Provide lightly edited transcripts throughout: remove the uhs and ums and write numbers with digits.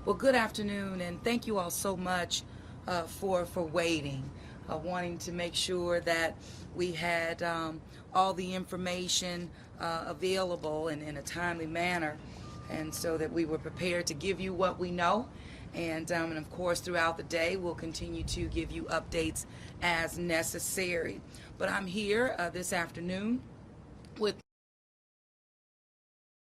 Well, good afternoon, and thank you all so much for waiting. Wanting to make sure that we had all the information available and in a timely manner, and so that we were prepared to give you what we know. And of course, throughout the day, we'll continue to give you updates as necessary. But I'm here this afternoon with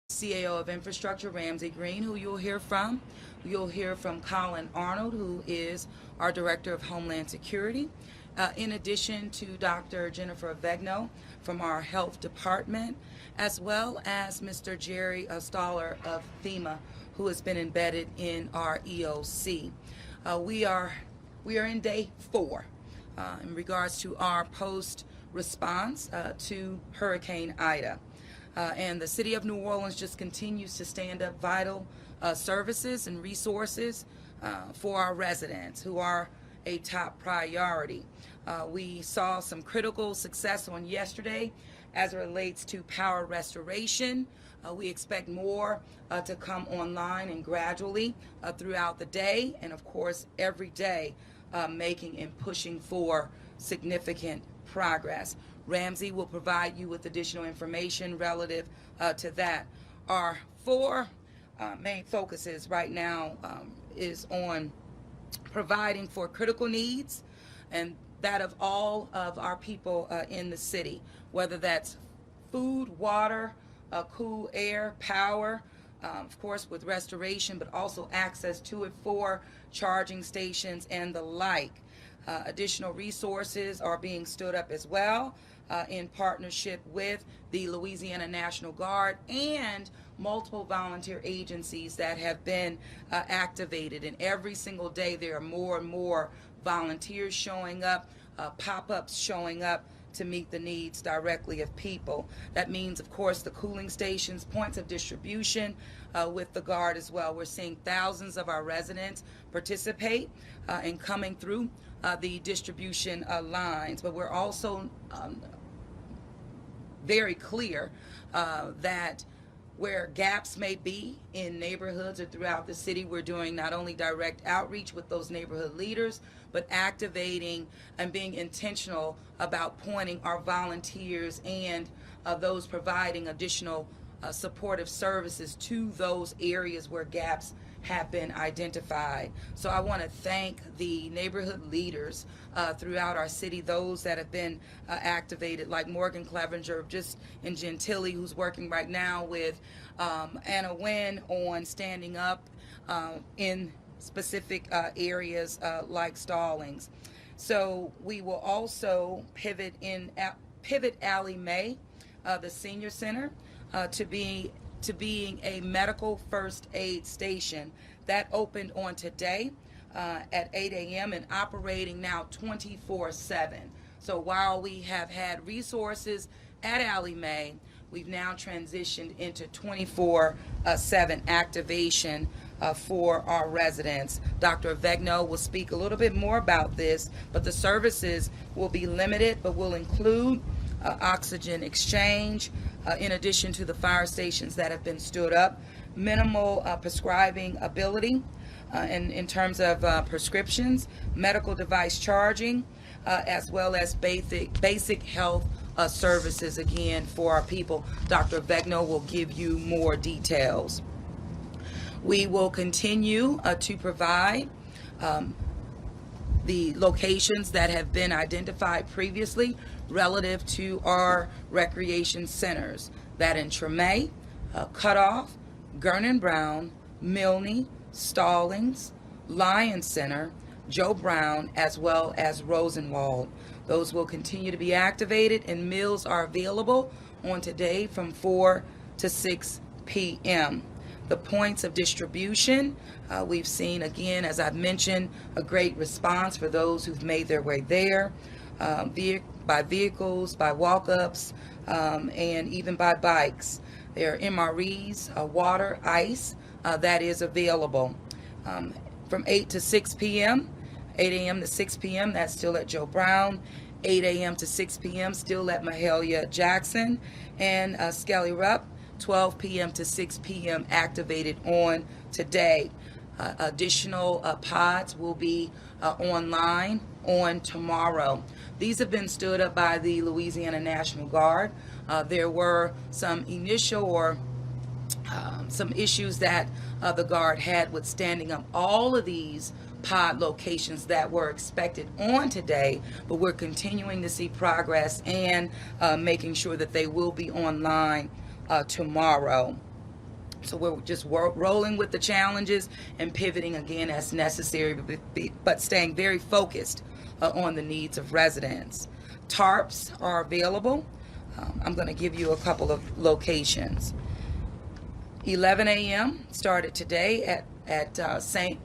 CAO of Infrastructure, Ramsey Green, who you'll hear from. You'll hear from Colin Arnold, who is our Director of Homeland Security, in addition to Dr. Jennifer Vegno from our Health Department, as well as Mr. Jerry Stoller of FEMA, who has been embedded in our EOC. We are in day 4 in regards to our post response to Hurricane Ida. And the city of New Orleans just continues to stand up vital services and resources for our residents, who are a top priority. We saw some critical success on yesterday as it relates to power restoration. We expect more to come online and gradually throughout the day, and of course every day making and pushing for significant progress. Ramsey will provide you with additional information relative to that. Our 4 main focuses right now is on providing for critical needs, and that of all of our people in the city, whether that's food, water, cool air, power, of course with restoration, but also access to it for charging stations and the like. Additional resources are being stood up as well in partnership with the Louisiana National Guard and multiple volunteer agencies that have been activated. And every single day there are more and more volunteers showing up, pop-ups showing up to meet the needs directly of people. That means, of course, the cooling stations, points of distribution with the Guard as well. We're seeing thousands of our residents participate in coming through the distribution lines, but we're also very clear that where gaps may be in neighborhoods or throughout the city, we're doing not only direct outreach with those neighborhood leaders, but activating and being intentional about pointing our volunteers and those providing additional supportive services to those areas where gaps have been identified. So I want to thank the neighborhood leaders throughout our city, those that have been activated, like Morgan Clevenger just in Gentilly, who's working right now with Anna Wynn on standing up in specific areas like Stallings. So we will also pivot Alley May, the senior center, to being a medical first aid station that opened on today at 8 a.m. and operating now 24/7. So while we have had resources at Alley May, we've now transitioned into 24/7 activation for our residents. Dr. Vegno will speak a little bit more about this, but the services will be limited, but will include oxygen exchange, in addition to the fire stations that have been stood up, minimal prescribing ability in terms of prescriptions, medical device charging, as well as basic health services, again, for our people. Dr. Vegno will give you more details. We will continue to provide the locations that have been identified previously relative to our recreation centers, that in Tremay, Cutoff, Gernon Brown, Milne, Stallings, Lyon Center, Joe Brown, as well as Rosenwald. Those will continue to be activated, and meals are available on today from 4 to 6 p.m. The points of distribution, we've seen, again, as I've mentioned, a great response for those who've made their way there, by vehicles, by walk-ups, and even by bikes. There are MREs, water, ice, that is available. From 8 to 6 p.m., 8 a.m. to 6 p.m., that's still at Joe Brown. 8 a.m. to 6 p.m., still at Mahalia Jackson and Skelly Rupp. 12 p.m. to 6 p.m. activated on today. Additional pods will be online on tomorrow. These have been stood up by the Louisiana National Guard. There were some initial or some issues that the Guard had with standing up all of these pod locations that were expected on today, but we're continuing to see progress and making sure that they will be online tomorrow. So we're just rolling with the challenges and pivoting again as necessary, but staying very focused on the needs of residents. Tarps are available. I'm going to give you a couple of locations. 11 a.m. started today at St.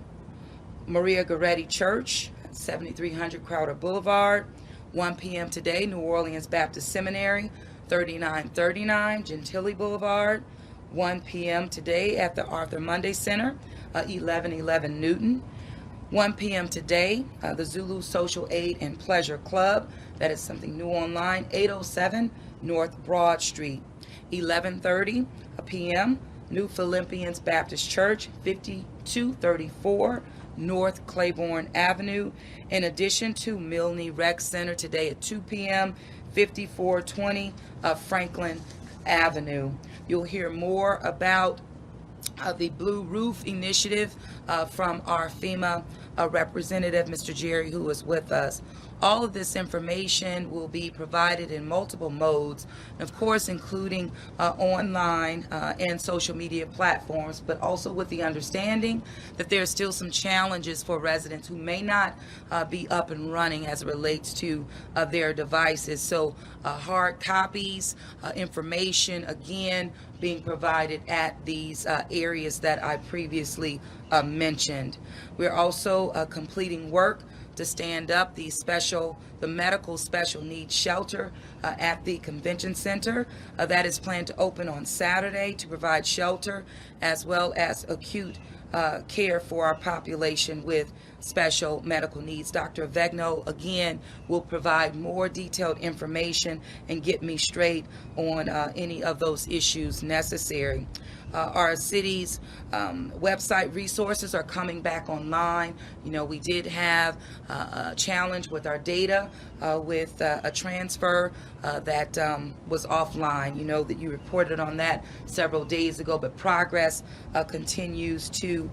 Maria Goretti Church, 7300 Crowder Boulevard. 1 p.m. today, New Orleans Baptist Seminary, 3939 Gentilly Boulevard. 1 p.m. today at the Arthur Munday Center, 1111 Newton. 1 p.m. today, the Zulu Social Aid and Pleasure Club, that is something new online, 807 North Broad Street. 11:30 p.m., New Philippians Baptist Church, 5234 North Claiborne Avenue. In addition to Milne Rec Center today at 2 p.m., 5420 Franklin Avenue. You'll hear more about the Blue Roof Initiative from our FEMA representative, Mr. Jerry, who is with us. All of this information will be provided in multiple modes, of course, including online and social media platforms, but also with the understanding that there are still some challenges for residents who may not be up and running as it relates to their devices. So hard copies, information, again, being provided at these areas that I previously mentioned. We're also completing work to stand up the medical special needs shelter at the convention center. That is planned to open on Saturday to provide shelter as well as acute care for our population with special medical needs. Dr. Vegno, again, will provide more detailed information and get me straight on any of those issues necessary. Our city's website resources are coming back online. You know, we did have a challenge with our data with a transfer that was offline. You know that you reported on that several days ago, but progress continues to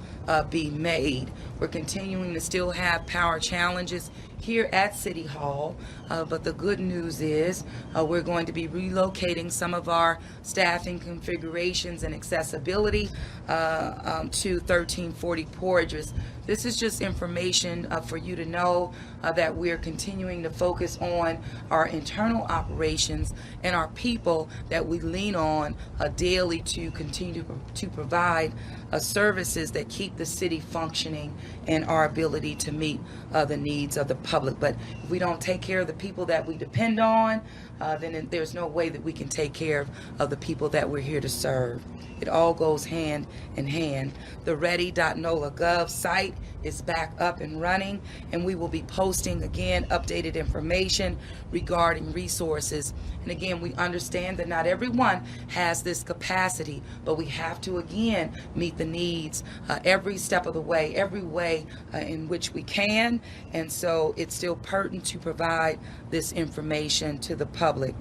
be made. We're continuing to still have power challenges here at City Hall, but the good news is we're going to be relocating some of our staffing configurations and accessibility to 1340 Porridges. This is just information for you to know that we're continuing to focus on our internal operations and our people that we lean on daily to continue to provide services that keep the city functioning and our ability to meet the needs of the public. But if we don't take care of the people that we depend on, then there's no way that we can take care of the people that we're here to serve. It all goes hand in hand. The ready.nola.gov site is back up and running, and we will be posting again updated information regarding resources. And again, we understand that not everyone has this capacity, but we have to again meet the needs every step of the way, every way in which we can. And so it's still pertinent to provide this information to the public.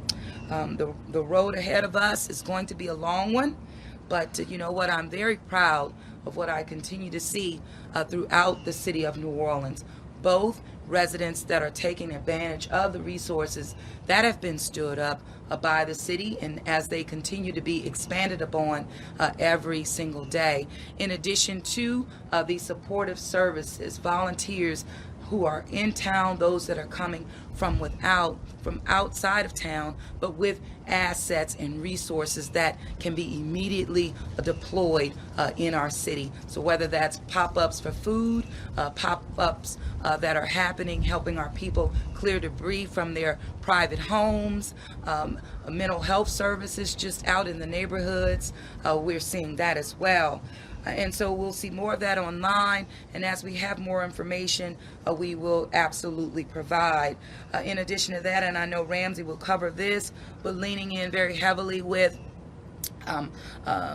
The road ahead of us is going to be a long one. But you know what? I'm very proud of what I continue to see throughout the city of New Orleans. Both residents that are taking advantage of the resources that have been stood up by the city, and as they continue to be expanded upon every single day. In addition to the supportive services, volunteers who are in town, those that are coming from outside of town, but with assets and resources that can be immediately deployed in our city. So whether that's pop-ups for food, pop-ups that are happening, helping our people clear debris from their private homes, mental health services just out in the neighborhoods, we're seeing that as well. And so we'll see more of that online, and as we have more information, we will absolutely provide. In addition to that, and I know Ramsey will cover this, but leaning in very heavily with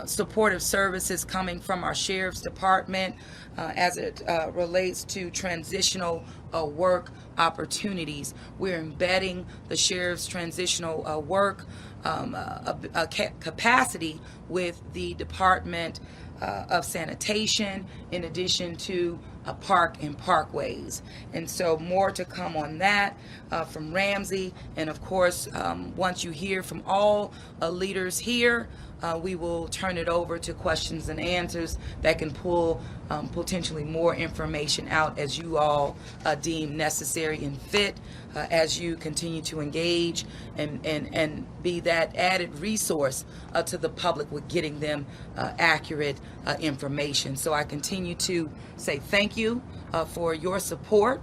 supportive services coming from our Sheriff's Department as it relates to transitional work opportunities. We're embedding the Sheriff's transitional work capacity with the Department of Sanitation, in addition to park and parkways. And so more to come on that from Ramsey. And of course, once you hear from all leaders here, we will turn it over to questions and answers that can pull potentially more information out as you all deem necessary and fit as you continue to engage and be that added resource to the public with getting them accurate information. So I continue to say thank you for your support.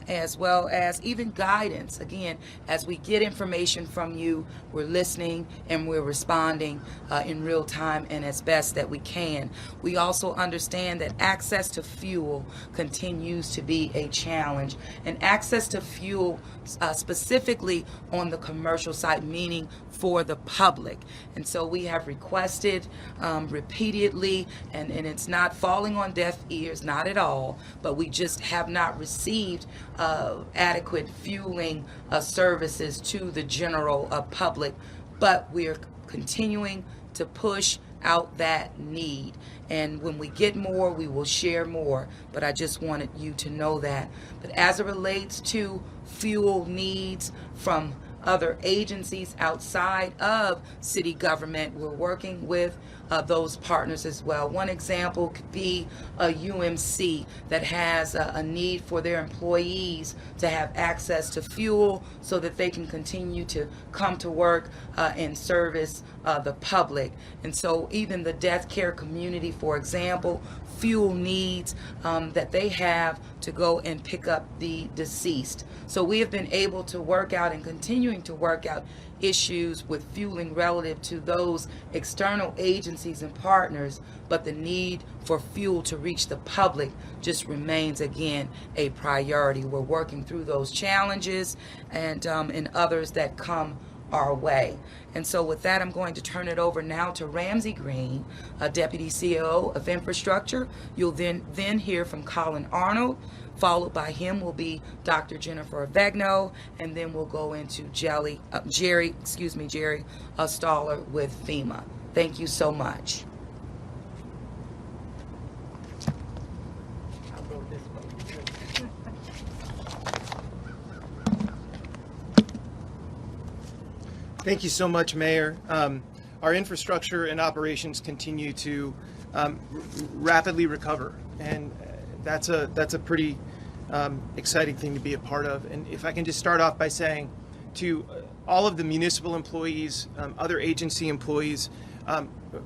As well as even guidance. Again, as we get information from you, we're listening and we're responding in real time and as best that we can. We also understand that access to fuel continues to be a challenge, and access to fuel specifically on the commercial side, meaning for the public. And so we have requested repeatedly, and it's not falling on deaf ears, not at all, but we just have not received adequate fueling services to the general public. But we're continuing to push out that need. And when we get more, we will share more. But I just wanted you to know that. But as it relates to fuel needs from other agencies outside of city government, we're working with those partners as well. One example could be a UMC that has a need for their employees to have access to fuel so that they can continue to come to work and service the public. And so even the death care community, for example, fuel needs that they have to go and pick up the deceased. So we have been able to work out and continuing to work out issues with fueling relative to those external agencies and partners, but the need for fuel to reach the public just remains, again, a priority. We're working through those challenges and others that come our way. And so with that, I'm going to turn it over now to Ramsey Green, Deputy CEO of Infrastructure. You'll then hear from Colin Arnold. Followed by him will be Dr. Jennifer Vegno, and then we'll go into Jerry Staller with FEMA. Thank you so much. I'll go this way. Thank you so much, Mayor. Our infrastructure and operations continue to rapidly recover, and that's a pretty exciting thing to be a part of. And if I can just start off by saying to all of the municipal employees, other agency employees,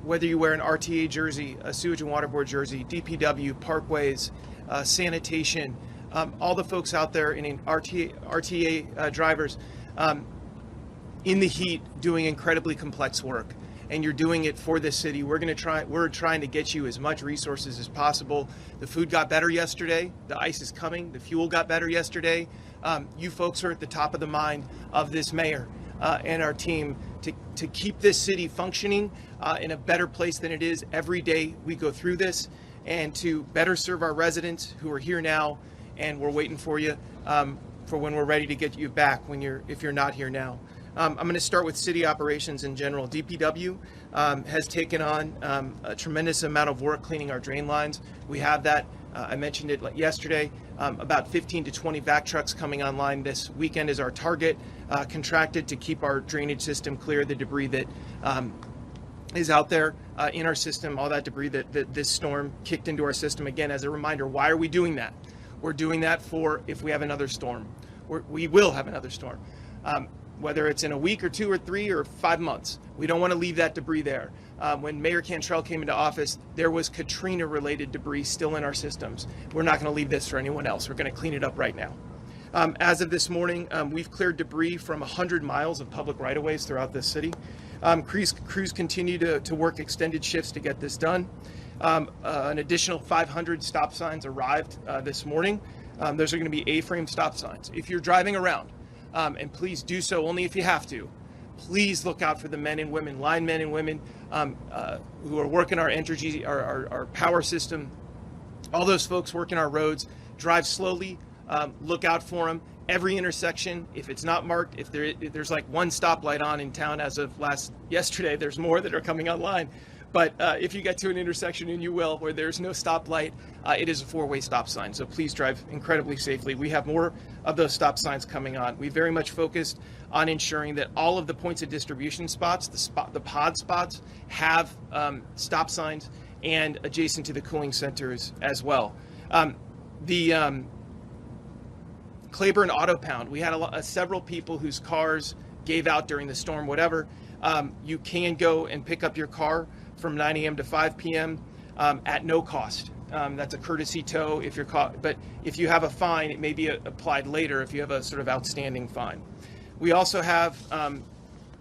whether you wear an RTA jersey, a sewage and water board jersey, DPW, parkways, sanitation, all the folks out there in RTA drivers in the heat doing incredibly complex work. And you're doing it for this city. We're trying to get you as much resources as possible. The food got better yesterday. The ice is coming. The fuel got better yesterday. You folks are at the top of the mind of this mayor and our team to keep this city functioning in a better place than it is every day we go through this, and to better serve our residents who are here now, and we're waiting for you for when we're ready to get you back if you're not here now. I'm going to start with city operations in general. DPW has taken on a tremendous amount of work cleaning our drain lines. We have that. I mentioned it yesterday. About 15 to 20 vac trucks coming online this weekend is our target, contracted to keep our drainage system clear, the debris that is out there in our system, all that debris that this storm kicked into our system. Again, as a reminder, why are we doing that? We're doing that for if we have another storm. We will have another storm. Whether it's in a week or 2 or 3 or 5 months. We don't want to leave that debris there. When Mayor Cantrell came into office, there was Katrina-related debris still in our systems. We're not going to leave this for anyone else. We're going to clean it up right now. As of this morning, we've cleared debris from 100 miles of public right-of-ways throughout this city. Crews continue to work extended shifts to get this done. An additional 500 stop signs arrived this morning. Those are going to be A-frame stop signs. If you're driving around, and please do so only if you have to, Please look out for the men and women, linemen and women who are working our Entergy, our power system. All those folks working our roads. Drive slowly. Look out for them. Every intersection, if it's not marked, if there's like one stoplight on in town as of yesterday, there's more that are coming online. But if you get to an intersection, and you will, where there's no stoplight, it is a 4-way stop sign. So please drive incredibly safely. We have more of those stop signs coming on. We very much focused on ensuring that all of the points of distribution spots, the pod spots, have stop signs, and adjacent to the cooling centers as well. Claiborne Auto Pound, we had several people whose cars gave out during the storm, whatever. You can go and pick up your car from 9 a.m. to 5 p.m. At no cost. That's a courtesy tow if you're caught. But if you have a fine, it may be applied later if you have a sort of outstanding fine. We also have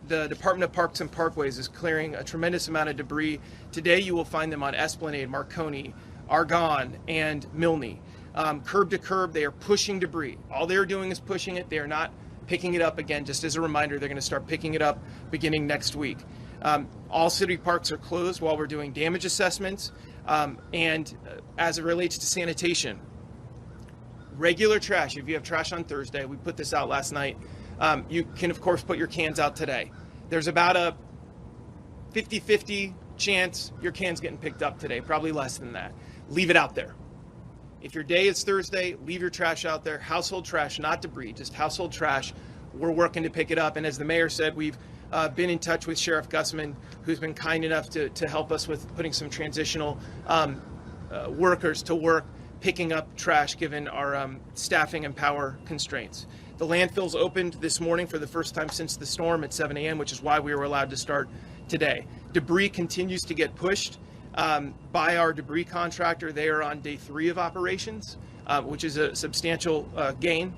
the Department of Parks and Parkways is clearing a tremendous amount of debris. Today you will find them on Esplanade, Marconi, Argonne, and Milne. Curb to curb, they are pushing debris. All they're doing is pushing it. They are not picking it up again. Just as a reminder, they're going to start picking it up beginning next week. All city parks are closed while we're doing damage assessments. And as it relates to sanitation, regular trash, if you have trash on Thursday, we put this out last night, you can of course put your cans out today. There's about a 50-50 chance your can's getting picked up today, probably less than that. Leave it out there. If your day is Thursday, leave your trash out there. Household trash, not debris, just household trash. We're working to pick it up. And as the mayor said, we've been in touch with Sheriff Gussman, who's been kind enough to help us with putting some transitional workers to work picking up trash given our staffing and power constraints. The landfills opened this morning for the first time since the storm at 7 a.m., which is why we were allowed to start today. Debris continues to get pushed by our debris contractor. They are on day 3 of operations, which is a substantial gain.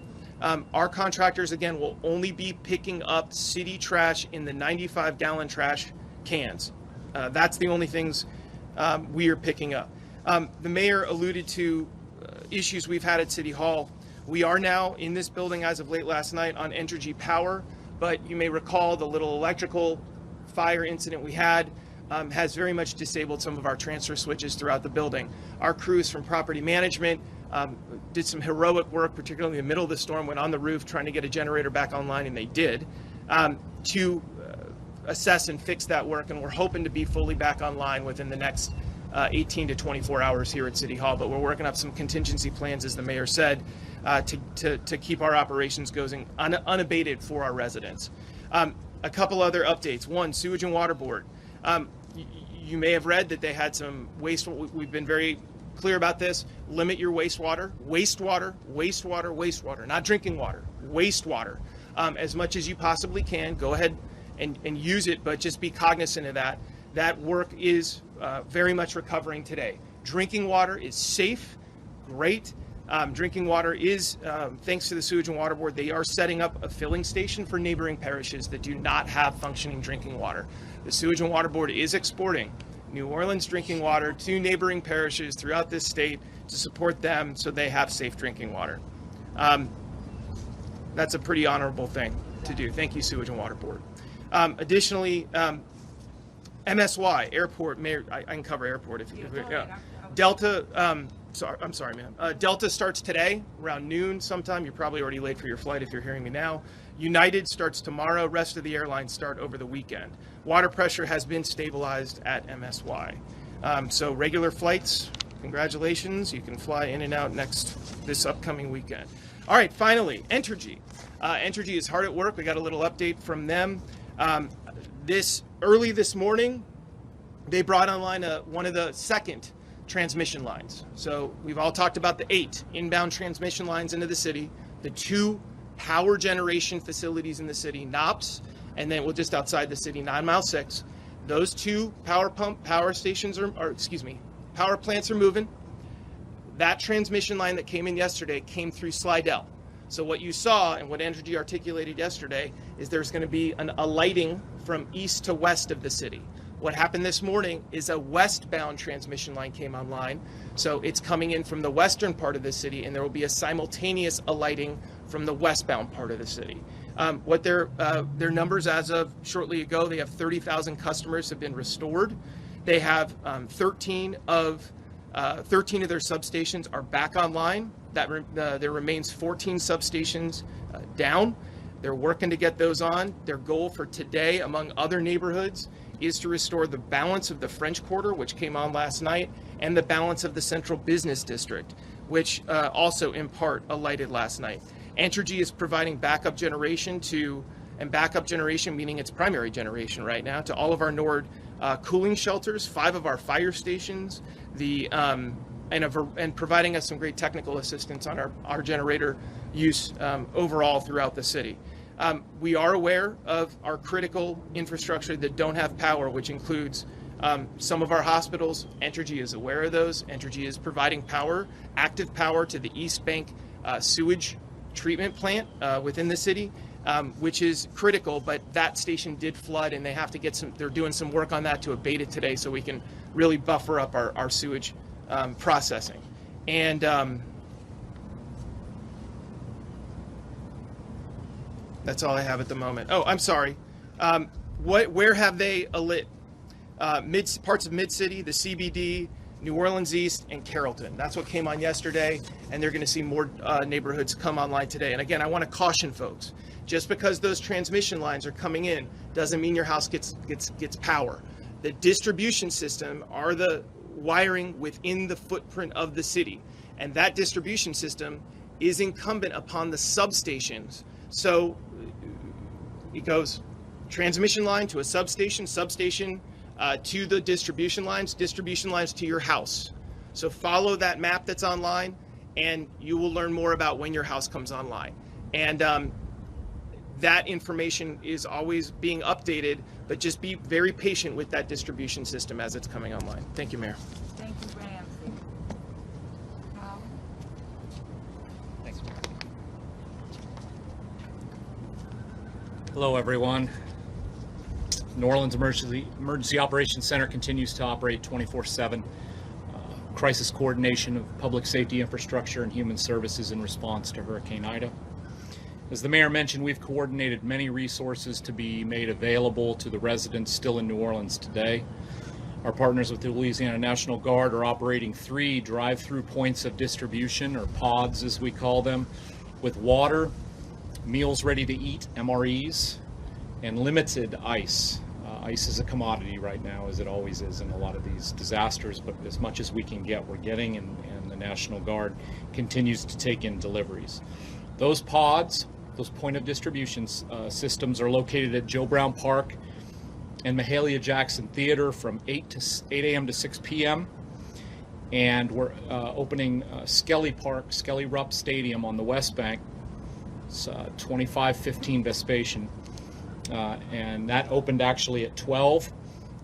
Our contractors, again, will only be picking up city trash in the 95-gallon trash cans. That's the only things we are picking up. The mayor alluded to issues we've had at City Hall. We are now in this building as of late last night on Entergy power, but you may recall the little electrical fire incident we had has very much disabled some of our transfer switches throughout the building. Our crews from property management did some heroic work, particularly in the middle of the storm, went on the roof trying to get a generator back online, and they did, to assess and fix that work. And we're hoping to be fully back online within the next 18 to 24 hours here at City Hall. But we're working up some contingency plans, as the mayor said, to keep our operations going unabated for our residents. A couple other updates. One, Sewage and Water Board. You may have read that they had some waste. We've been very clear about this. Limit your wastewater, not drinking water, wastewater, as much as you possibly can. Go ahead and use it, but just be cognizant of that. That work is very much recovering today. Drinking water is safe, great. Drinking water is, thanks to the Sewage and Water Board, they are setting up a filling station for neighboring parishes that do not have functioning drinking water. The Sewage and Water Board is exporting New Orleans drinking water to neighboring parishes throughout this state to support them so they have safe drinking water. That's a pretty honorable thing to do. Thank you, Sewage and Water Board. Additionally, MSY, airport, mayor, I can cover airport if you, yeah. Delta, I'm sorry, ma'am. Delta starts today around noon sometime. You're probably already late for your flight if you're hearing me now. United starts tomorrow. Rest of the airlines start over the weekend. Water pressure has been stabilized at MSY. So regular flights, congratulations. You can fly in and out this upcoming weekend. All right, finally, Entergy. Entergy is hard at work. We got a little update from them. Early this morning, they brought online one of the second transmission lines. So we've all talked about the 8 inbound transmission lines into the city, the 2 power generation facilities in the city, NOPS, and then just outside the city, 9 Mile 6. Those 2 power plants are moving. That transmission line that came in yesterday came through Slidell. So what you saw and what Entergy articulated yesterday is there's going to be a lighting from east to west of the city. What happened this morning is a westbound transmission line came online. So it's coming in from the western part of the city, and there will be a simultaneous alighting from the westbound part of the city. What their numbers as of shortly ago, they have 30,000 customers have been restored. They have 13 of their substations are back online. There remains 14 substations down. They're working to get those on. Their goal for today, among other neighborhoods, is to restore the balance of the French Quarter, which came on last night, and the balance of the Central Business District, which also in part alighted last night. Entergy is providing backup generation meaning its primary generation right now, to all of our NORD cooling shelters, 5 of our fire stations, and providing us some great technical assistance on our generator use overall throughout the city. We are aware of our critical infrastructure that don't have power, which includes some of our hospitals. Entergy is aware of those. Entergy is providing power, active power, to the East Bank sewage treatment plant within the city, which is critical, but that station did flood, and they're doing some work on that to abate it today so we can really buffer up our sewage processing. And that's all I have at the moment. Oh, I'm sorry. Where have they alit? Parts of Mid-City, the CBD, New Orleans East, and Carrollton. That's what came on yesterday, and they're going to see more neighborhoods come online today. And again, I want to caution folks, just because those transmission lines are coming in doesn't mean your house gets power. The distribution system are the wiring within the footprint of the city, and that distribution system is incumbent upon the substations. So it goes transmission line to a substation to the distribution lines to your house. So follow that map that's online, and you will learn more about when your house comes online. And that information is always being updated, but just be very patient with that distribution system as it's coming online. Thank you, Mayor. Thank you, Ramsey. Howard? Thanks. Hello, everyone. New Orleans Emergency Operations Center continues to operate 24/7. Crisis coordination of public safety infrastructure and human services in response to Hurricane Ida. As the mayor mentioned, we've coordinated many resources to be made available to the residents still in New Orleans today. Our partners with the Louisiana National Guard are operating 3 drive-through points of distribution, or pods as we call them, with water, meals ready to eat, MREs, and limited ice. Ice is a commodity right now, as it always is in a lot of these disasters, but as much as we can get, we're getting, and the National Guard continues to take in deliveries. Those pods, those point of distribution systems, are located at Joe Brown Park and Mahalia Jackson Theater from 8 a.m. to 6 p.m. And we're opening Skelly Rupp Stadium on the West Bank. It's 2515 Vespasian. And that opened actually at 12.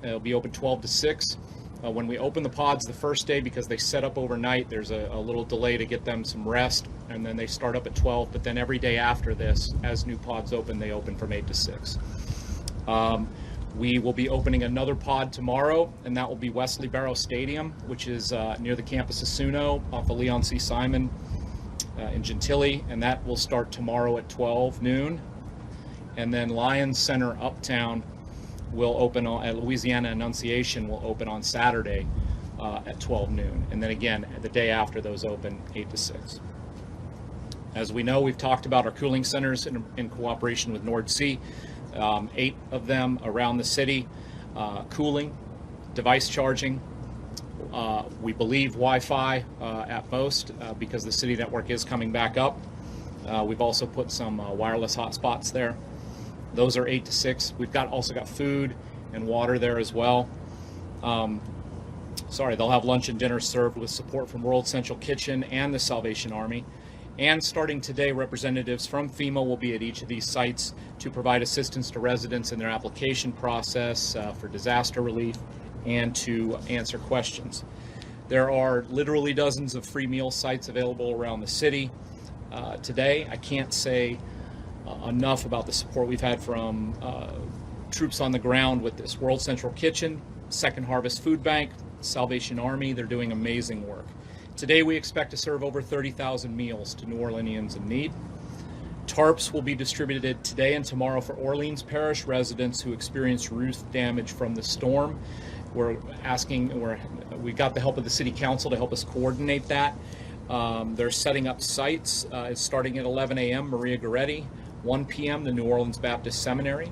It'll be open 12 to 6. When we open the pods the first day, because they set up overnight, there's a little delay to get them some rest, and then they start up at 12. But then every day after this, as new pods open, they open from 8 to 6. We will be opening another pod tomorrow, and that will be Wesley Barrow Stadium, which is near the campus of Suno off of Leon C. Simon in Gentilly, and that will start tomorrow at 12 noon. And then Lions Center Uptown will open at Louisiana Annunciation will open on Saturday at 12 noon. And then again, the day after those open, 8 to 6. As we know, we've talked about our cooling centers in cooperation with NordC, 8 of them around the city, cooling, device charging. We believe Wi-Fi at most because the city network is coming back up. We've also put some wireless hotspots there. Those are 8 to 6. We've also got food and water there as well. They'll have lunch and dinner served with support from World Central Kitchen and the Salvation Army. And starting today, representatives from FEMA will be at each of these sites to provide assistance to residents in their application process for disaster relief and to answer questions. There are literally dozens of free meal sites available around the city today. I can't say enough about the support we've had from troops on the ground with this. World Central Kitchen, Second Harvest Food Bank, Salvation Army, they're doing amazing work. Today we expect to serve over 30,000 meals to New Orleanians in need. tarps will be distributed today and tomorrow for Orleans Parish residents who experienced roof damage from the storm. We got the help of the City Council to help us coordinate that. They're setting up sites. It's starting at 11 a.m. Maria Goretti, 1 p.m. the New Orleans Baptist Seminary,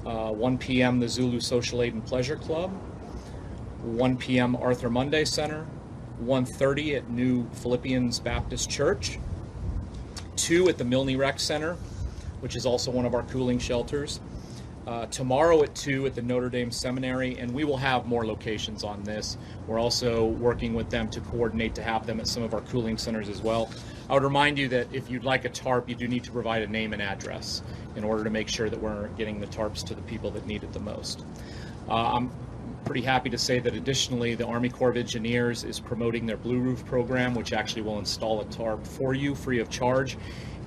1 p.m. the Zulu Social Aid and Pleasure Club, 1 p.m. Arthur Munday Center, 1:30 at New Philippians Baptist Church, 2 at the Milne Rec Center, which is also one of our cooling shelters. Tomorrow at 2 at the Notre Dame Seminary, and we will have more locations on this. We're also working with them to coordinate to have them at some of our cooling centers as well. I would remind you that if you'd like a tarp, you do need to provide a name and address in order to make sure that we're getting the tarps to the people that need it the most. I'm pretty happy to say that additionally, the Army Corps of Engineers is promoting their Blue Roof program, which actually will install a tarp for you free of charge.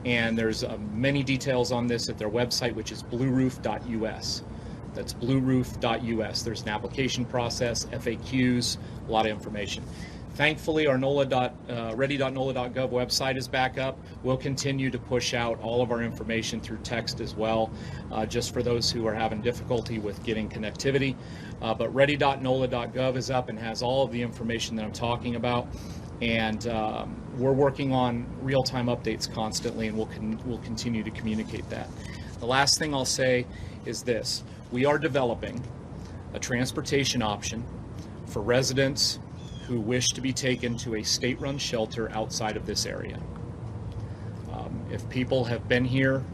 And there's many details on this at their website, which is blueroof.us. That's blueroof.us. There's an application process, FAQs, a lot of information. Thankfully, our ready.nola.gov website is back up. We'll continue to push out all of our information through text as well, just for those who are having difficulty with getting connectivity. But ready.nola.gov is up and has all of the information that I'm talking about. And we're working on real-time updates constantly, and we'll continue to communicate that. The last thing I'll say is this. We are developing a transportation option for residents who wish to be taken to a state-run shelter outside of this area. If people have been here,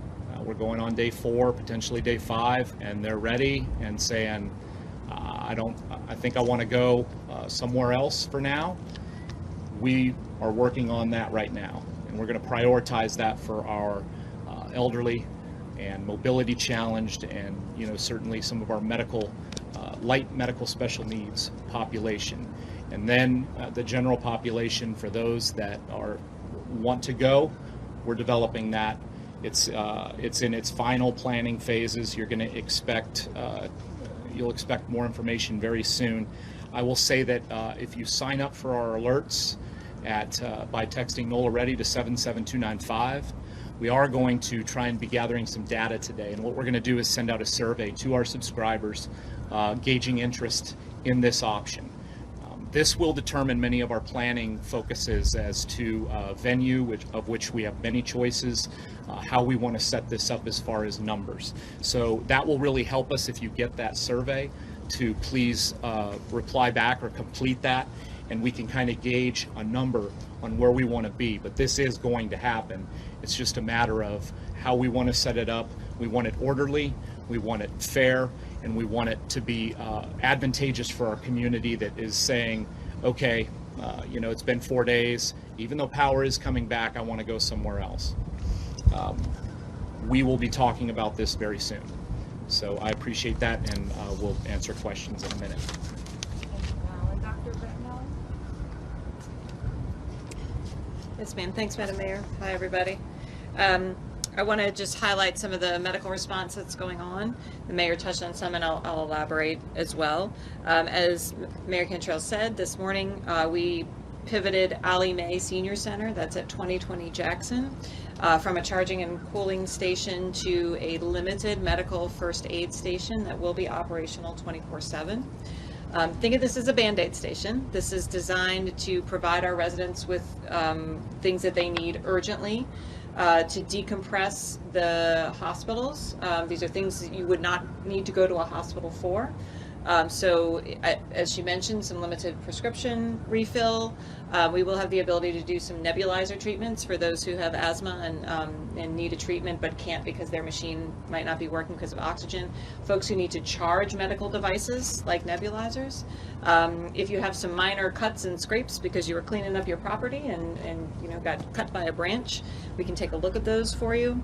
we're going on day 4, potentially day 5, and they're ready and saying, I think I want to go somewhere else for now. We are working on that right now, and we're going to prioritize that for our elderly and mobility challenged, and certainly some of our light medical special needs population, and then the general population for those that want to go. We're developing that. It's in its final planning phases. You're going to expect you'll expect more information very soon. I will say that if you sign up for our alerts by texting NOLA Ready to 77295, we are going to try and be gathering some data today. And what we're going to do is send out a survey to our subscribers gauging interest in this option. This will determine many of our planning focuses as to venue, of which we have many choices, how we want to set this up as far as numbers. So that will really help us if you get that survey to please reply back or complete that, and we can kind of gauge a number on where we want to be. But this is going to happen. It's just a matter of how we want to set it up. We want it orderly, we want it fair, and we want it to be advantageous for our community that is saying, okay, it's been 4 days, even though power is coming back, I want to go somewhere else. We will be talking about this very soon. So I appreciate that, and we'll answer questions in a minute. Thank you, Alan. Dr. Becknell? Yes, ma'am. Thanks, Madam Mayor. Hi, everybody. I want to just highlight some of the medical response that's going on. The mayor touched on some, and I'll elaborate as well. As Mayor Cantrell said, this morning we pivoted Allie Mae Senior Center, that's at 2020 Jackson, from a charging and cooling station to a limited medical first aid station that will be operational 24/7. Think of this as a Band-Aid station. This is designed to provide our residents with things that they need urgently to decompress the hospitals. These are things that you would not need to go to a hospital for. So as she mentioned, some limited prescription refill. We will have the ability to do some nebulizer treatments for those who have asthma and need a treatment but can't because their machine might not be working because of oxygen. Folks who need to charge medical devices like nebulizers. If you have some minor cuts and scrapes because you were cleaning up your property and got cut by a branch, we can take a look at those for you.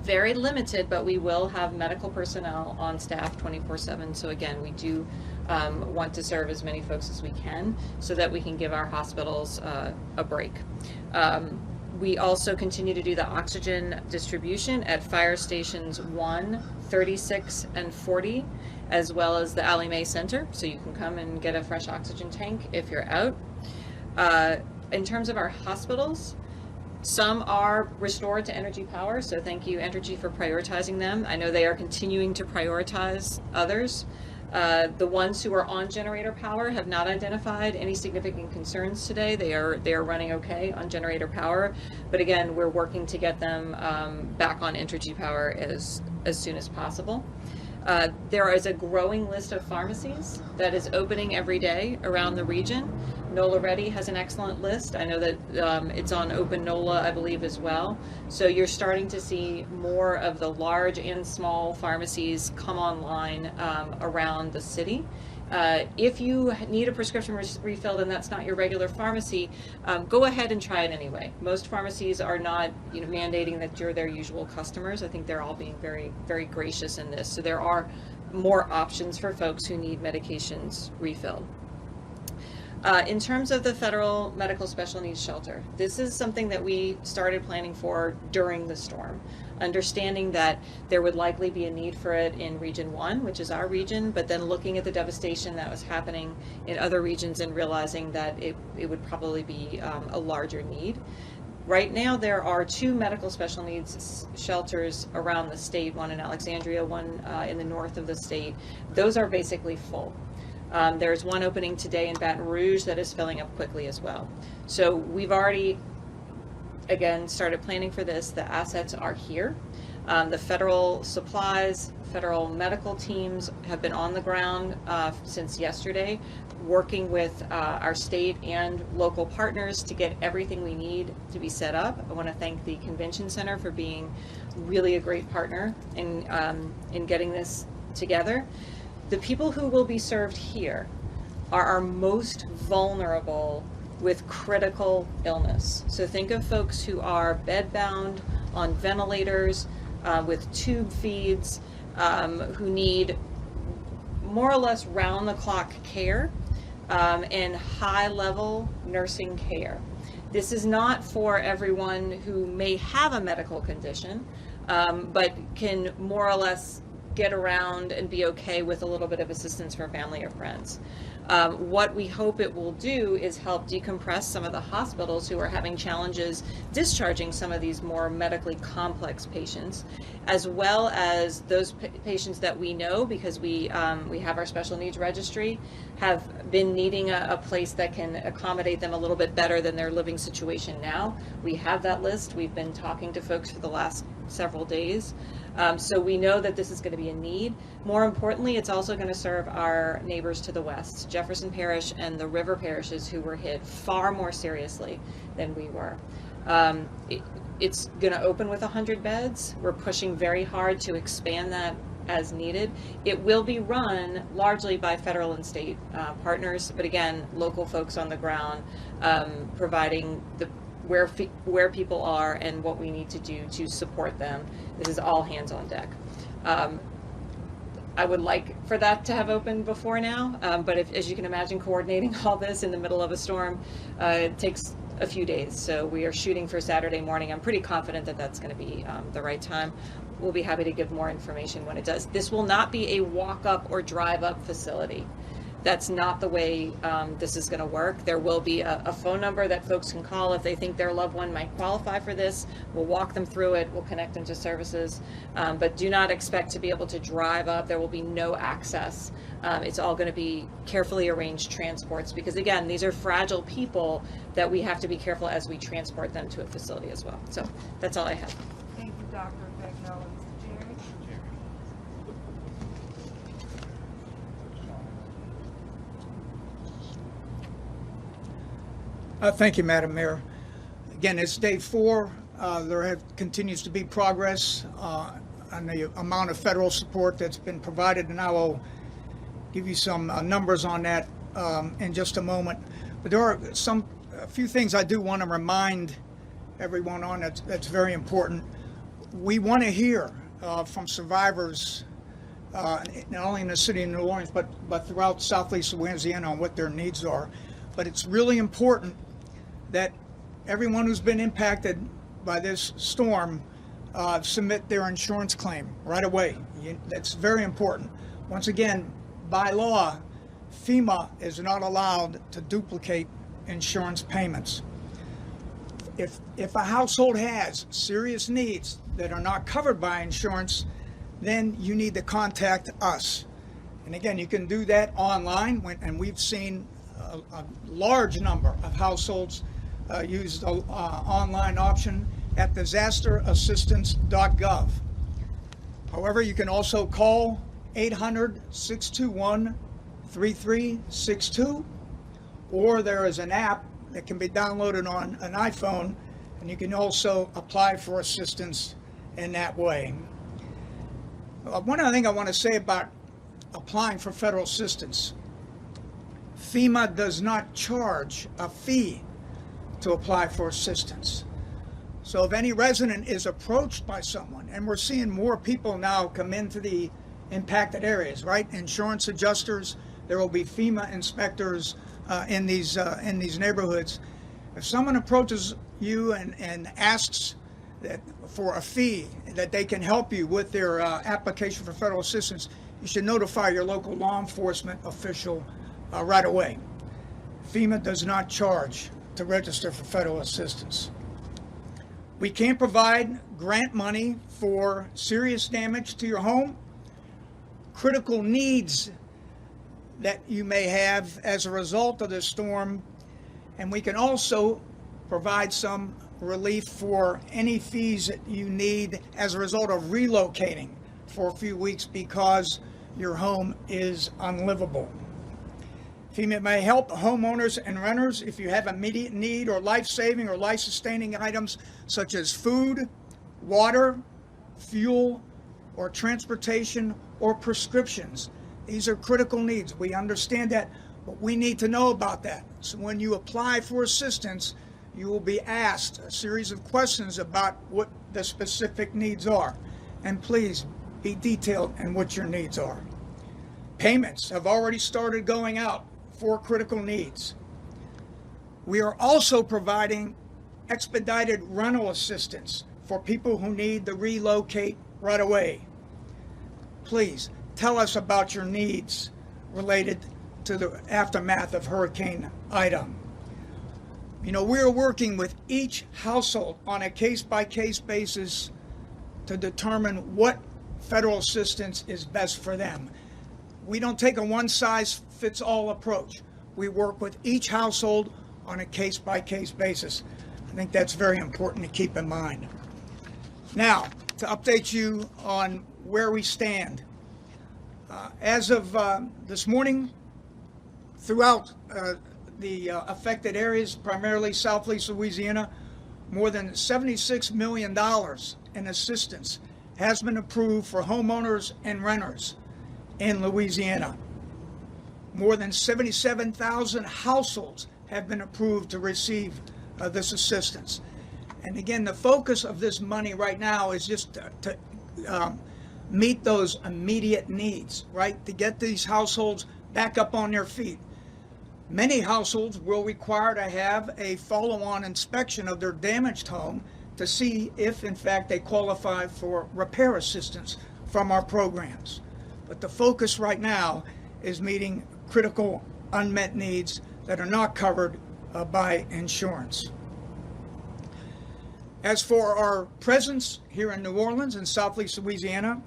Very limited, but we will have medical personnel on staff 24/7. So again, we do want to serve as many folks as we can so that we can give our hospitals a break. We also continue to do the oxygen distribution at fire stations 1, 36, and 40, as well as the Allie Mae Center. So you can come and get a fresh oxygen tank if you're out. In terms of our hospitals, Some are restored to Energy Power, so thank you, Entergy, for prioritizing them. I know they are continuing to prioritize others. The ones who are on generator power have not identified any significant concerns today. They are running okay on generator power, but again, we're working to get them back on Energy Power as soon as possible. There is a growing list of pharmacies that is opening every day around the region. NOLA Ready has an excellent list. I know that it's on Open NOLA, I believe, as well. So you're starting to see more of the large and small pharmacies come online around the city. If you need a prescription refilled and that's not your regular pharmacy, go ahead and try it anyway. Most pharmacies are not, mandating that you're their usual customers. I think they're all being very, very gracious in this. So there are more options for folks who need medications refilled. In terms of the Federal Medical Special Needs Shelter, this is something that we started planning for during the storm, understanding that there would likely be a need for it in Region 1, which is our region, but then looking at the devastation that was happening in other regions and realizing that it would probably be a larger need. Right now, there are 2 medical special needs shelters around the state, one in Alexandria, one in the north of the state. Those are basically full. There's one opening today in Baton Rouge that is filling up quickly as well. So we've already, again, started planning for this. The assets are here. The federal supplies, federal medical teams have been on the ground since yesterday, working with our state and local partners to get everything we need to be set up. I want to thank the Convention Center for being really a great partner in getting this together. The people who will be served here are our most vulnerable with critical illness. So think of folks who are bedbound, on ventilators, with tube feeds, who need more or less round-the-clock care and high-level nursing care. This is not for everyone who may have a medical condition, but can more or less get around and be okay with a little bit of assistance from family or friends. What we hope it will do is help decompress some of the hospitals who are having challenges discharging some of these more medically complex patients, as well as those patients that we know, because we have our special needs registry, have been needing a place that can accommodate them a little bit better than their living situation now. We have that list. We've been talking to folks for the last several days. So we know that this is going to be a need. More importantly, it's also going to serve our neighbors to the west, Jefferson Parish and the river parishes, who were hit far more seriously than we were. It's going to open with 100 beds. We're pushing very hard to expand that as needed. It will be run largely by federal and state partners, but again, local folks on the ground providing where people are and what we need to do to support them. This is all hands on deck. I would like for that to have opened before now, but as you can imagine, coordinating all this in the middle of a storm, it takes a few days. So we are shooting for Saturday morning. I'm pretty confident that that's going to be the right time. We'll be happy to give more information when it does. This will not be a walk-up or drive-up facility. That's not the way this is going to work. There will be a phone number that folks can call if they think their loved one might qualify for this. We'll walk them through it. We'll connect them to services. But do not expect to be able to drive up. There will be no access. It's all going to be carefully arranged transports because, again, these are fragile people that we have to be careful as we transport them to a facility as well. So that's all I have. Thank you, Dr. Bagnell. Mr. Jerry? Thank you, Madam Mayor. Again, it's day 4. There continues to be progress on the amount of federal support that's been provided, and I will give you some numbers on that in just a moment. But there are a few things I do want to remind everyone on that's very important. We want to hear from survivors, not only in the city of New Orleans, but throughout Southeast Louisiana on what their needs are. But it's really important that everyone who's been impacted by this storm submit their insurance claim right away. That's very important. Once again, by law, FEMA is not allowed to duplicate insurance payments. if a household has serious needs that are not covered by insurance, then you need to contact us. And again, you can do that online, and we've seen a large number of households use the online option at disasterassistance.gov. However, you can also call 800-621-3362, or there is an app that can be downloaded on an iPhone, and you can also apply for assistance in that way. One other thing I want to say about applying for federal assistance: FEMA does not charge a fee to apply for assistance. So if any resident is approached by someone, and we're seeing more people now come into the impacted areas, right? Insurance adjusters, there will be FEMA inspectors in these neighborhoods. If someone approaches you and asks that for a fee, that they can help you with their application for federal assistance, you should notify your local law enforcement official right away. FEMA does not charge to register for federal assistance. We can provide grant money for serious damage to your home, critical needs that you may have as a result of this storm, and we can also provide some relief for any fees that you need as a result of relocating for a few weeks because your home is unlivable. FEMA may help homeowners and renters if you have immediate need or life-saving or life-sustaining items such as food, water, fuel, or transportation or prescriptions. These are critical needs. We understand that, but we need to know about that. So when you apply for assistance, you will be asked a series of questions about what the specific needs are. And please be detailed in what your needs are. Payments have already started going out for critical needs. We are also providing expedited rental assistance for people who need to relocate right away. Please tell us about your needs related to the aftermath of Hurricane Ida. You know, we're working with each household on a case-by-case basis to determine what federal assistance is best for them. We don't take a one-size-fits-all approach. We work with each household on a case-by-case basis. I think that's very important to keep in mind. Now, to update you on where we stand. As of this morning, throughout the affected areas, primarily Southeast Louisiana, more than $76 million in assistance has been approved for homeowners and renters in Louisiana. More than 77,000 households have been approved to receive this assistance. And again, the focus of this money right now is just to meet those immediate needs, right? To get these households back up on their feet. Many households will require to have a follow-on inspection of their damaged home to see if, in fact, they qualify for repair assistance from our programs. But the focus right now is meeting critical unmet needs that are not covered by insurance. As for our presence here in New Orleans and Southeast Louisiana,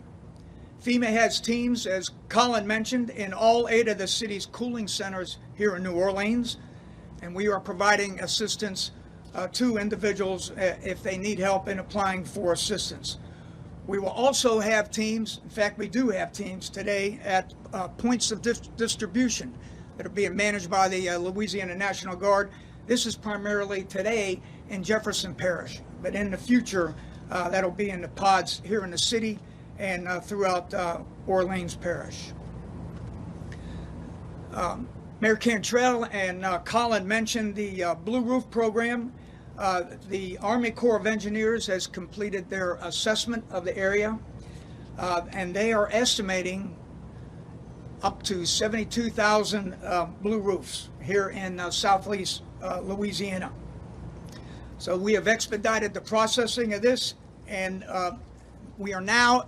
FEMA has teams, as Colin mentioned, in all 8 of the city's cooling centers here in New Orleans, and we are providing assistance to individuals if they need help in applying for assistance. We will also have teams, in fact, we do have teams today at points of distribution that are being managed by the Louisiana National Guard. This is primarily today in Jefferson Parish, but in the future, that'll be in the pods here in the city and throughout Orleans Parish. Mayor Cantrell and Colin mentioned the Blue Roof program. The Army Corps of Engineers has completed their assessment of the area, and they are estimating up to 72,000 blue roofs here in Southeast Louisiana. So we have expedited the processing of this, and we are now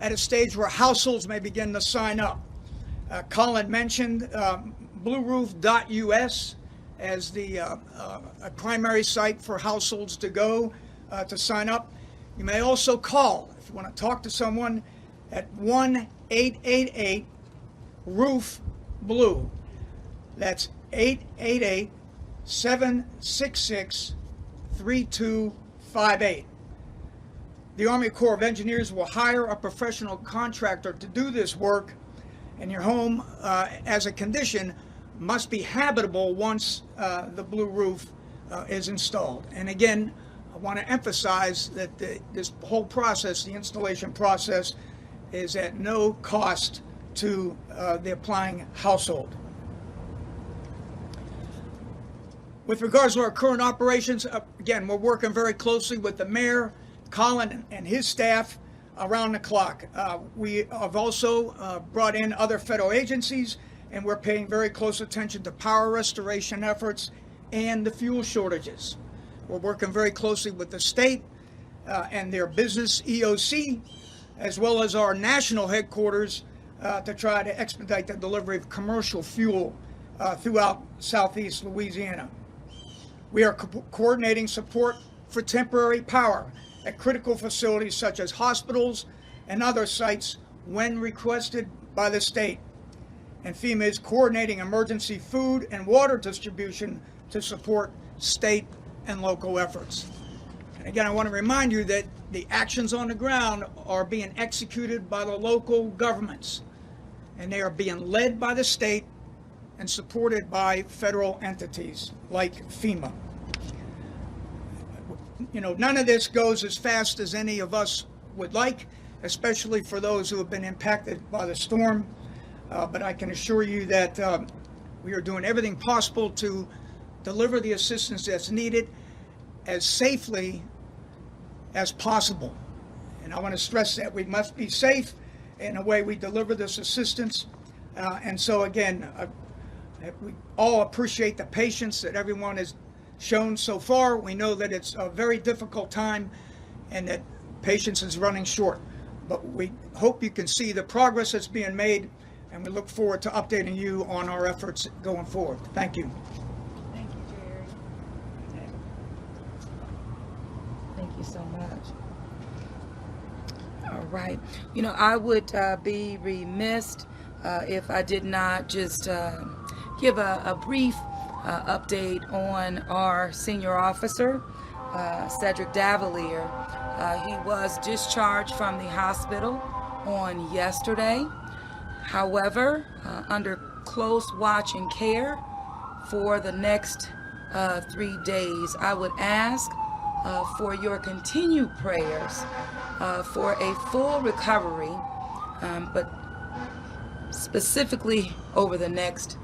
at a stage where households may begin to sign up. Colin mentioned blueroof.us, as the a primary site for households to go to sign up. You may also call, if you want to talk to someone, at 1-888-ROOF-BLUE. That's 888-766-3258. The Army Corps of Engineers will hire a professional contractor to do this work, and your home, as a condition, must be habitable once the blue roof is installed. And again, I want to emphasize that this whole process, the installation process, is at no cost to the applying household. With regards to our current operations, again, we're working very closely with the mayor, Colin, and his staff around the clock. We have also brought in other federal agencies, and we're paying very close attention to power restoration efforts and the fuel shortages. We're working very closely with the state and their business EOC, as well as our national headquarters to try to expedite the delivery of commercial fuel throughout southeast Louisiana. We are coordinating support for temporary power at critical facilities such as hospitals and other sites when requested by the state. And FEMA is coordinating emergency food and water distribution to support state and local efforts. And again, I want to remind you that the actions on the ground are being executed by the local governments, and they are being led by the state and supported by federal entities like FEMA. You know, none of this goes as fast as any of us would like, especially for those who have been impacted by the storm. But I can assure you that we are doing everything possible to deliver the assistance that's needed as safely as possible. And I want to stress that we must be safe in the way we deliver this assistance. And so again, we all appreciate the patience that everyone has shown so far. We know that it's a very difficult time and that patience is running short. But we hope you can see the progress that's being made, and we look forward to updating you on our efforts going forward. Thank you. Thank you, Jerry. Thank you so much. All right. You know, I would be remiss if I did not just give a brief update on our senior officer, Cedric Davalier. He was discharged from the hospital on yesterday. However, under close watch and care for the next 3 days, I would ask for your continued prayers for a full recovery, but specifically over the next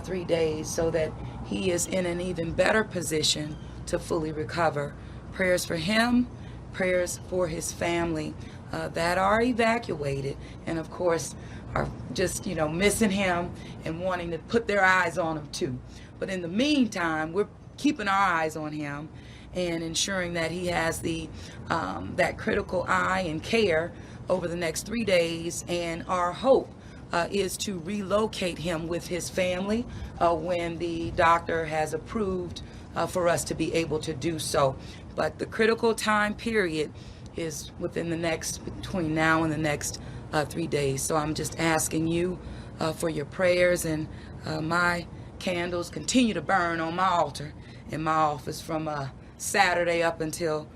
3 days, so that he is in an even better position to fully recover. Prayers for him, prayers for his family that are evacuated, and of course are just, you know, missing him and wanting to put their eyes on him too. But in the meantime, we're keeping our eyes on him and ensuring that he has the that critical eye and care over the next 3 days. And our hope is to relocate him with his family when the doctor has approved for us to be able to do so. But the critical time period is within the next, between now and the next 3 days. So I'm just asking you for your prayers, and my candles continue to burn on my altar in my office from Saturday up until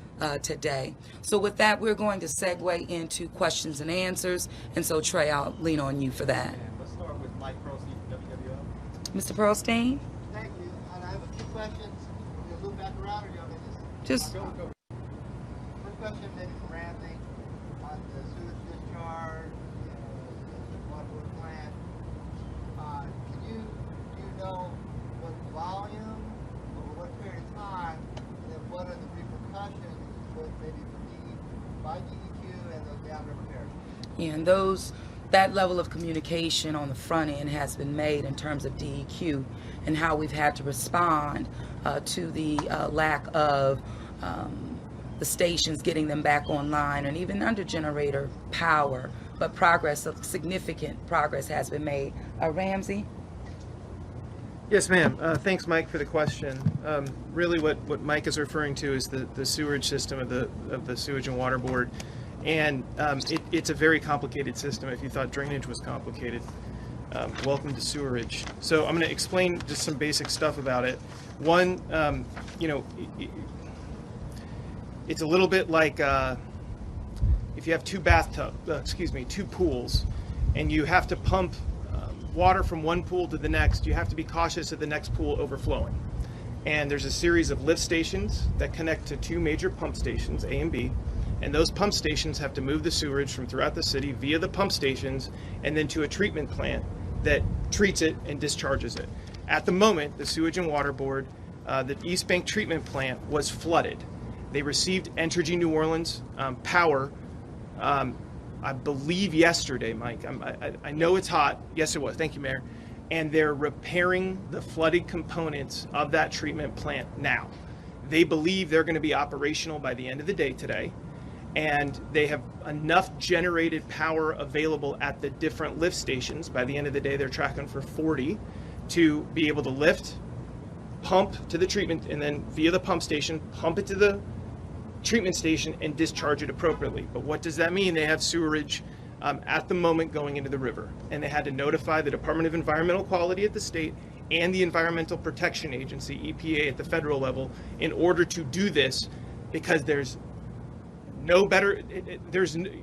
today. So with that, we're going to segue into questions and answers. And so Trey, I'll lean on you for that. Let's start with Mike Pearlstein from WWL. Mr. Pearlstein? Thank you. And I have a few questions. You'll loop back around, or you want me to Just go? First question, maybe for Ramsey, on the sewage discharge, the water plant. Do you know what volume, over what period of time, and then what are the repercussions, both maybe by DEQ and those downriver parishes? and that level of communication on the front end has been made in terms of DEQ and how we've had to respond to the lack of the stations, getting them back online, and even under generator power. But significant progress has been made. Ramsey? Yes, ma'am. Thanks, Mike, for the question. Really, what Mike is referring to is the sewerage system of the Sewage and Water Board, and it's a very complicated system. If you thought drainage was complicated, welcome to sewerage. So I'm going to explain just some basic stuff about it. One, it's a little bit like if you have two pools, and you have to pump water from one pool to the next, you have to be cautious of the next pool overflowing. And there's a series of lift stations that connect to two major pump stations, A and B, and those pump stations have to move the sewerage from throughout the city via the pump stations and then to a treatment plant that treats it and discharges it. At the moment, the Sewage and Water Board, the East Bank treatment plant was flooded. They received Entergy New Orleans power I believe yesterday, Mike. I know it's hot. Yes, it was. Thank you, Mayor. And they're repairing the flooded components of that treatment plant now. They believe they're going to be operational by the end of the day today. And they have enough generated power available at the different lift stations. By the end of the day, they're tracking for 40 to be able to lift, pump to the treatment, and then via the pump station, pump it to the treatment station and discharge it appropriately. But what does that mean? They have sewerage at the moment going into the river, and they had to notify the Department of Environmental Quality at the state and the Environmental Protection Agency, EPA, at the federal level in order to do this, because there's no better,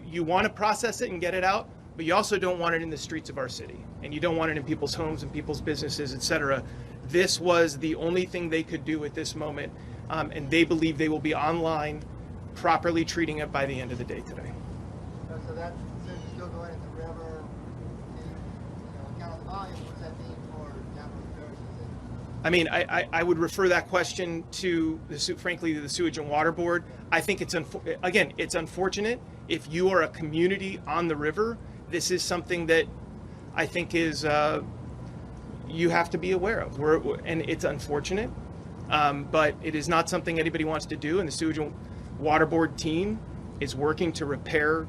you want to process it and get it out, but you also don't want it in the streets of our city, and you don't want it in people's homes and people's businesses, etc. This was the only thing they could do at this moment. And they believe they will be online, properly treating it by the end of the day today. So that since it's still going into the river, count on the volume, what does that mean for downriver services? I mean, I would refer that question to frankly to the Sewage and Water Board. I think it's unfortunate. If you are a community on the river, this is something that I think is you have to be aware of. And it's unfortunate. But it is not something anybody wants to do, and the Sewage and Water Board team is working to repair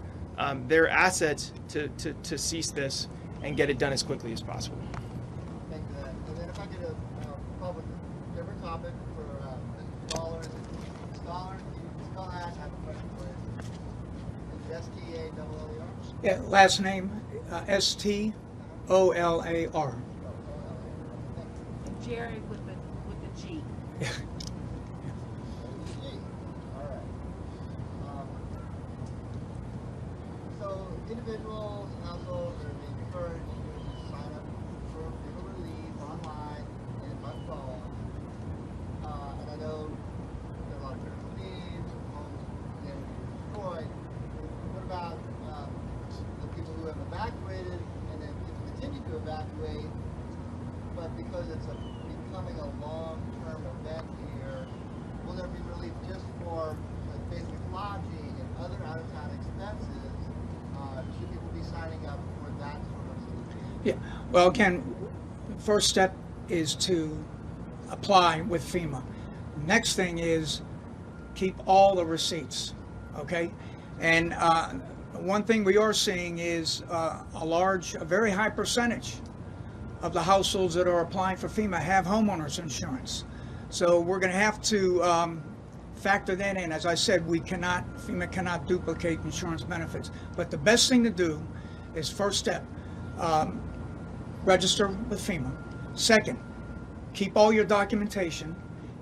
their assets to cease this and get it done as quickly as possible. Thank you for that. And then if I could public different topic for Mr. Stoller. Mr. Stoller, can you spell that? I have a question for you. It's S-T-A-L-L-E-R? Yeah, last name S-T-O-L-A-R. Jerry with the G. All right. So individuals and households are being encouraged to sign up for FEMA relief online and by phone. And I know there are a lot of critical needs, homes damaged or destroyed. What about the people who have evacuated and then people continue to evacuate, but because it's becoming a long-term event here, will there be relief just for basic lodging and other out-of-town expenses? Should people be signing up for that sort of solution? Yeah, well, again, the first step is to apply with FEMA. Next thing is keep all the receipts, okay? And one thing we are seeing is a very high percentage of the households that are applying for FEMA have homeowners insurance. So we're going to have to factor that in. As I said, FEMA cannot duplicate insurance benefits. But the best thing to do is, first step, register with FEMA. Second, keep all your documentation,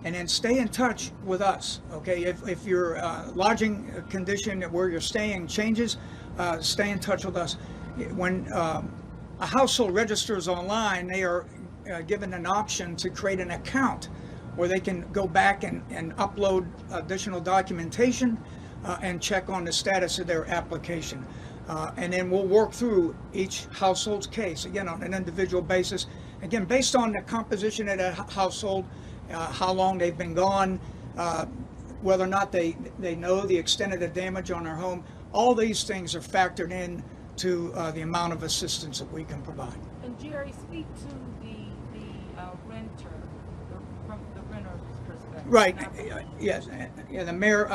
and then stay in touch with us, okay? If your lodging condition where you're staying changes, stay in touch with us. When a household registers online, they are given an option to create an account where they can go back and upload additional documentation and check on the status of their application. And then we'll work through each household's case, again, on an individual basis. Again, based on the composition of the household, how long they've been gone, whether or not they know the extent of the damage on their home. All these things are factored in to the amount of assistance that we can provide. And Jerry, speak to the renter, from the renter's perspective. Right, yes, yeah, the mayor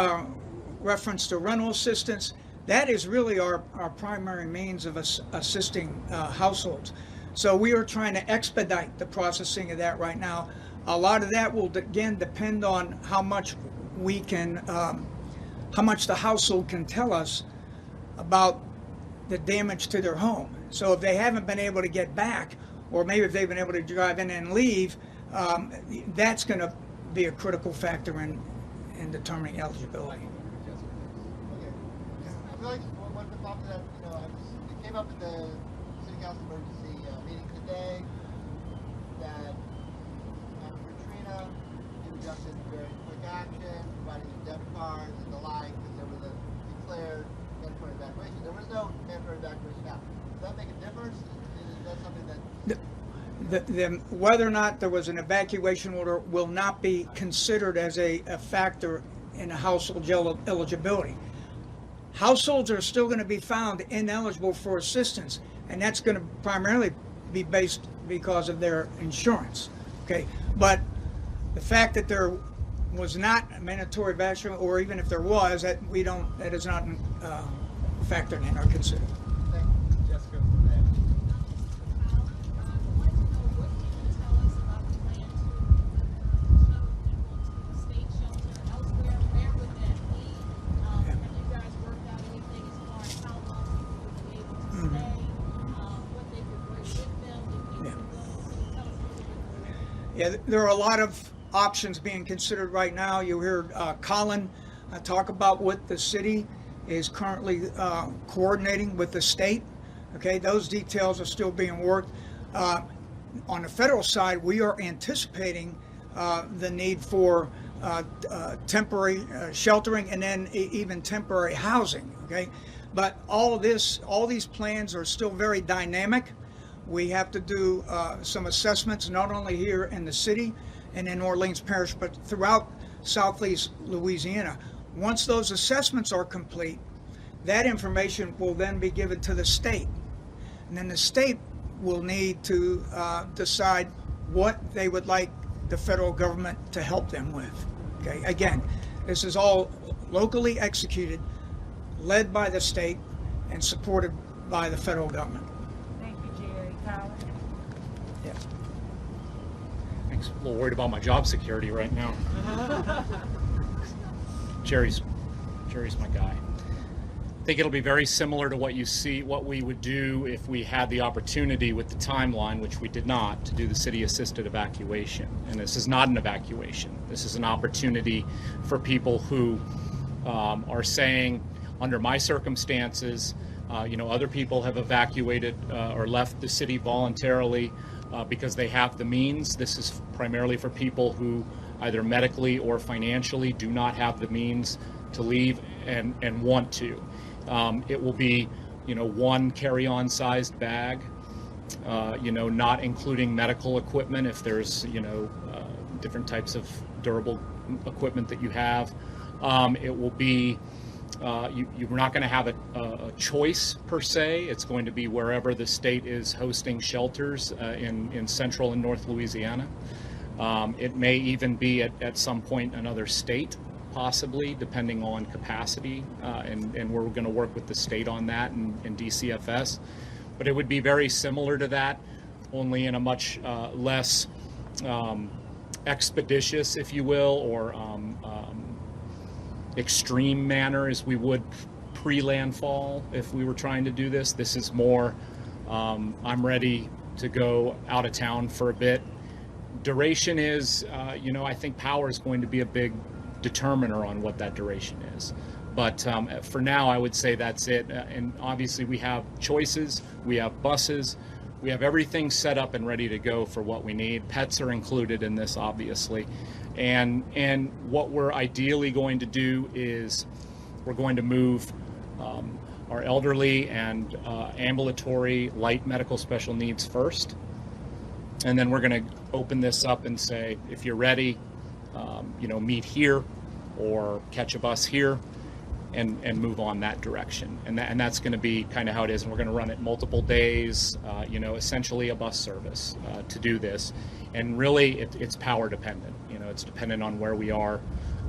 referenced the rental assistance. That is really our primary means of assisting households. So we are trying to expedite the processing of that right now. A lot of that will again depend on how much we can, how much the household can tell us about the damage to their home. So if they haven't been able to get back, or maybe if they've been able to drive in and leave, that's going to be a critical factor in determining eligibility. Okay. I feel like one of the problems that, it came up at the city council emergency meeting today that after Katrina, you adjusted very quick action, providing debit cards and the like, because there was a declared mandatory evacuation. There was no mandatory evacuation now. Does that make a difference? Is that something that... Whether or not there was an evacuation order will not be considered as a factor in a household eligibility. Households are still going to be found ineligible for assistance, and that's going to primarily be based because of their insurance. Okay, but the fact that there was not a mandatory evacuation, or even if there was, that is not factored in or considered. Thank you. Jessica from there. Yeah, there are a lot of options being considered right now. You heard Colin talk about what the city is currently coordinating with the state. Okay, those details are still being worked. On the federal side, we are anticipating the need for temporary sheltering and then even temporary housing. Okay, but all these plans are still very dynamic. We have to do some assessments, not only here in the city and in Orleans Parish, but throughout Southeast Louisiana. Once those assessments are complete, that information will then be given to the state. And then the state will need to decide what they would like the federal government to help them with. Okay, again, this is all locally executed, led by the state, and supported by the federal government. Thank you, Jerry. Colin? Yeah. Thanks. A little worried about my job security right now. Jerry's my guy. I think it'll be very similar to what we would do if we had the opportunity with the timeline, which we did not, to do the city-assisted evacuation. And this is not an evacuation. This is an opportunity for people who are saying, under my circumstances, other people have evacuated or left the city voluntarily because they have the means. This is primarily for people who either medically or financially do not have the means to leave and want to. It will be, one carry-on sized bag, not including medical equipment if there's, different types of durable equipment that you have. It will be, you're not going to have a choice per se. It's going to be wherever the state is hosting shelters in central and north Louisiana. It may even be at some point another state, possibly, depending on capacity, and we're going to work with the state on that and DCFS. But it would be very similar to that, only in a much less expeditious, if you will, or extreme manner as we would pre-landfall if we were trying to do this. This is more, I'm ready to go out of town for a bit. Duration is, I think power is going to be a big determiner on what that duration is. But for now, I would say that's it. And obviously we have choices, we have buses, we have everything set up and ready to go for what we need. Pets are included in this, obviously. And what we're ideally going to do is we're going to move our elderly and ambulatory light medical special needs first. And then we're going to open this up and say, if you're ready, meet here or catch a bus here and move on that direction. And that's going to be kind of how it is. And we're going to run it multiple days, essentially a bus service to do this. And really it's power dependent. It's dependent on where we are.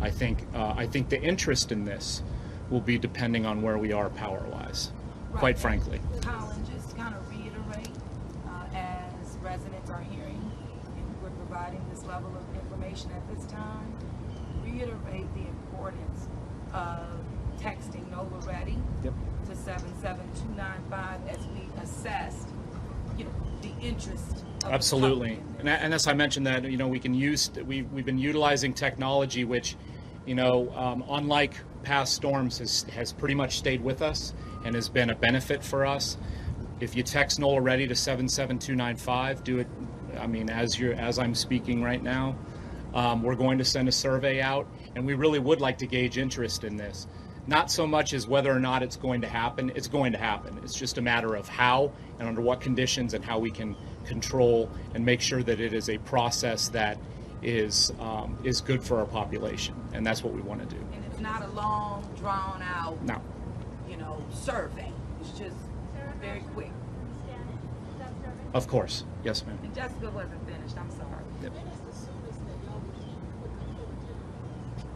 I think the interest in this will be depending on where we are power wise, quite frankly. Colin, just kind of reiterate, as residents are hearing, and we're providing this level of information at this time, reiterate the importance of texting NOLA Ready Yep. to 77295 as we assessed, the interest of the Absolutely. public in this. And as I mentioned that, we can use, we've been utilizing technology, which, unlike past storms, has pretty much stayed with us and has been a benefit for us. If you text NOLA Ready to 77295, do it, as I'm speaking right now. We're going to send a survey out, and we really would like to gauge interest in this. Not so much as whether or not it's going to happen. It's going to happen. It's just a matter of how and under what conditions and how we can control and make sure that it is a process that is good for our population, and that's what we want to do. And it's not a long, drawn out, Now, survey. It's just very quick. of course, yes, ma'am. And Jessica wasn't finished, I'm sorry. Yep.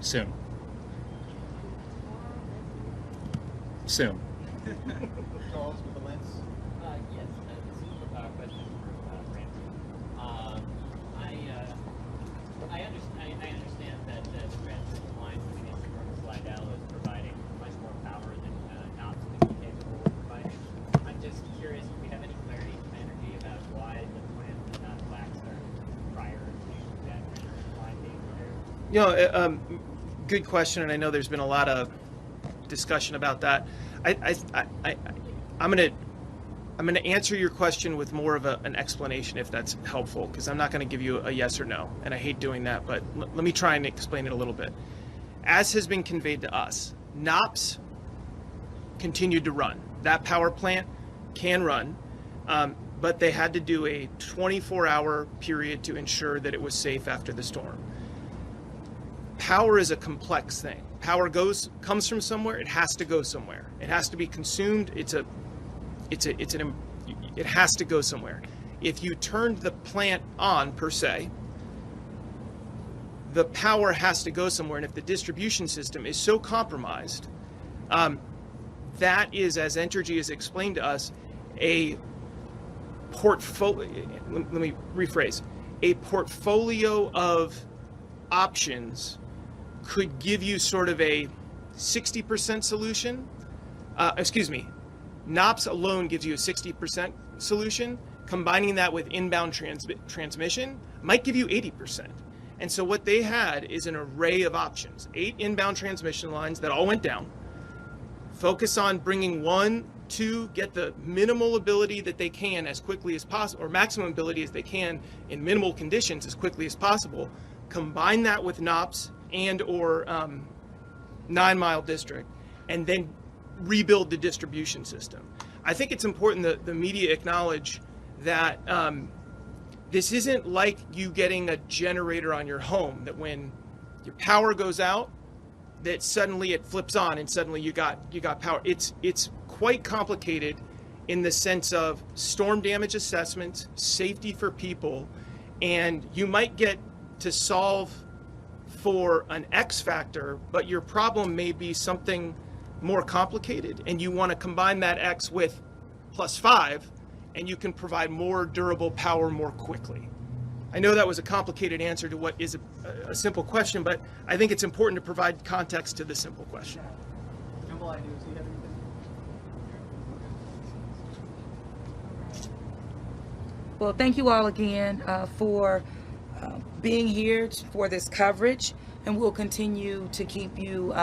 Soon. Soon. Charles with the lens. Yes, this is a question for Ramsey. I understand that the transmission line coming in from Slidell is providing much more power than NOPS would be capable of providing. I'm just curious if we have any clarity from Energy about why the plant did not black start prior to that transmission line being there. Good question, and I know there's been a lot of discussion about that. I'm gonna answer your question with more of an explanation, if that's helpful, because I'm not going to give you a yes or no, and I hate doing that, but let me try and explain it a little bit. As has been conveyed to us, NOPS continued to run. That power plant can run, but they had to do a 24-hour period to ensure that it was safe after the storm. Power is a complex thing. Power comes from somewhere. It has to go somewhere. It has to be consumed. It has to go somewhere. If you turned the plant on per se, the power has to go somewhere. And if the distribution system is so compromised, that is, as Entergy has explained to us, a portfolio. Let me rephrase. A portfolio of options could give you sort of a 60% solution. NOPS alone gives you a 60% solution. Combining that with inbound transmission might give you 80%. And so what they had is an array of options. 8 inbound transmission lines that all went down. Focus on bringing 1, 2, get the minimal ability that they can as quickly as possible, or maximum ability as they can in minimal conditions as quickly as possible. Combine that with NOPS and or 9 Mile District, and then rebuild the distribution system. I think it's important that the media acknowledge that this isn't like you getting a generator on your home, that when your power goes out, that suddenly it flips on and suddenly you got power. It's quite complicated in the sense of storm damage assessments, safety for people, and you might get to solve for an X factor, but your problem may be something more complicated, and you want to combine that X with +5, and you can provide more durable power more quickly. I know that was a complicated answer to what is a simple question, but I think it's important to provide context to the simple question. And while I do, do you have anything? Well, thank you all again for being here for this coverage, and we'll continue to keep you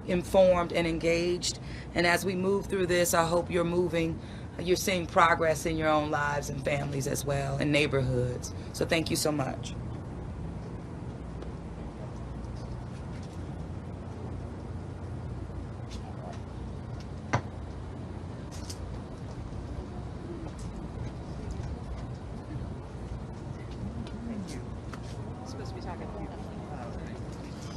informed and engaged. And as we move through this, I hope you're seeing progress in your own lives and families as well, and neighborhoods. So thank you so much. Supposed to be talking.